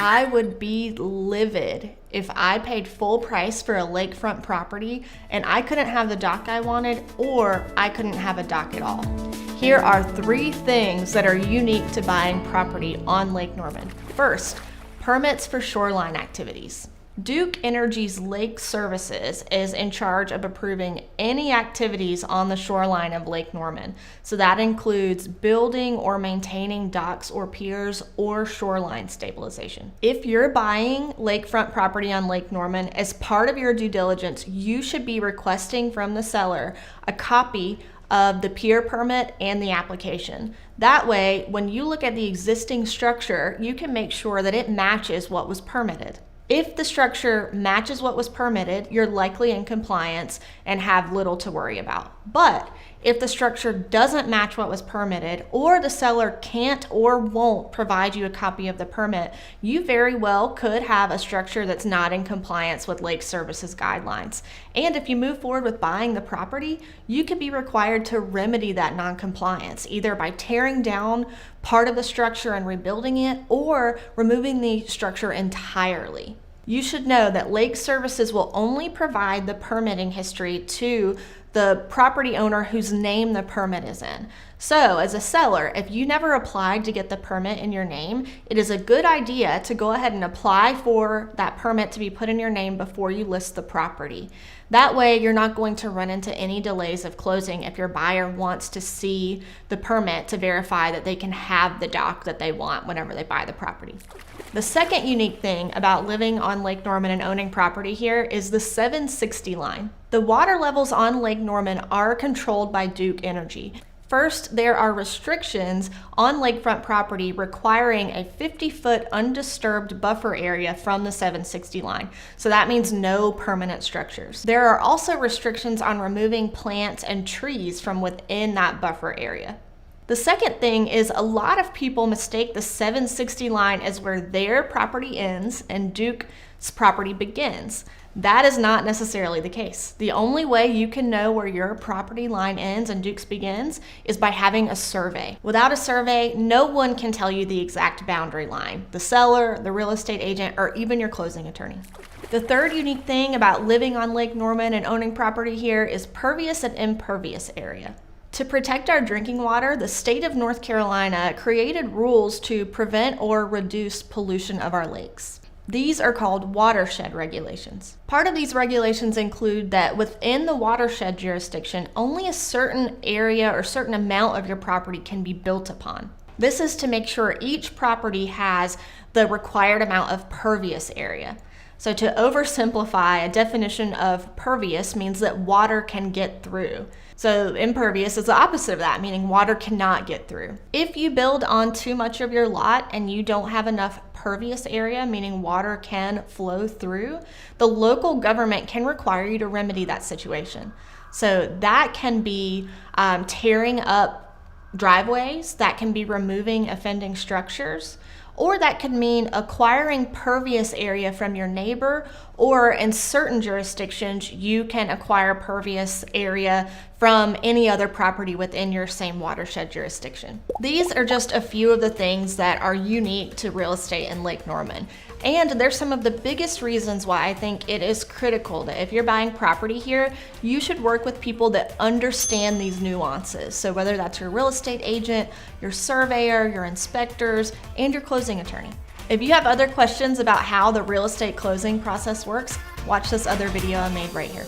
I would be livid if I paid full price for a lakefront property and I couldn't have the dock I wanted, or I couldn't have a dock at all. Here are 3 things that are unique to buying property on Lake Norman. First, permits for shoreline activities. Duke Energy's Lake Services is in charge of approving any activities on the shoreline of Lake Norman. So that includes building or maintaining docks or piers or shoreline stabilization. If you're buying lakefront property on Lake Norman, as part of your due diligence, you should be requesting from the seller a copy of the pier permit and the application. That way, when you look at the existing structure, you can make sure that it matches what was permitted. If the structure matches what was permitted, you're likely in compliance and have little to worry about. But if the structure doesn't match what was permitted, or the seller can't or won't provide you a copy of the permit, you very well could have a structure that's not in compliance with Lake Services guidelines. And if you move forward with buying the property, you could be required to remedy that non-compliance, either by tearing down part of the structure and rebuilding it, or removing the structure entirely. You should know that Lake Services will only provide the permitting history to the property owner whose name the permit is in. So as a seller, if you never applied to get the permit in your name, it is a good idea to go ahead and apply for that permit to be put in your name before you list the property. That way you're not going to run into any delays of closing if your buyer wants to see the permit to verify that they can have the dock that they want whenever they buy the property. The second unique thing about living on Lake Norman and owning property here is the 760 line. The water levels on Lake Norman are controlled by Duke Energy. First, there are restrictions on lakefront property requiring a 50-foot undisturbed buffer area from the 760 line. So that means no permanent structures. There are also restrictions on removing plants and trees from within that buffer area. The second thing is a lot of people mistake the 760 line as where their property ends and Duke's property begins. That is not necessarily the case. The only way you can know where your property line ends and Duke's begins is by having a survey. Without a survey, no one can tell you the exact boundary line. The seller, the real estate agent, or even your closing attorney. The third unique thing about living on Lake Norman and owning property here is pervious and impervious area. To protect our drinking water, the state of North Carolina created rules to prevent or reduce pollution of our lakes. These are called Watershed Regulations. Part of these regulations include that within the watershed jurisdiction, only a certain area or certain amount of your property can be built upon. This is to make sure each property has the required amount of pervious area. So to oversimplify, a definition of pervious means that water can get through. So impervious is the opposite of that, meaning water cannot get through. If you build on too much of your lot and you don't have enough pervious area, meaning water can flow through, the local government can require you to remedy that situation. So that can be tearing up driveways, that can be removing offending structures, or that could mean acquiring pervious area from your neighbor, or in certain jurisdictions, you can acquire pervious area from any other property within your same watershed jurisdiction. These are just a few of the things that are unique to real estate in Lake Norman. And they're some of the biggest reasons why I think it is critical that if you're buying property here, you should work with people that understand these nuances. So whether that's your real estate agent, your surveyor, your inspectors, and your closing attorney. If you have other questions about how the real estate closing process works, watch this other video I made right here.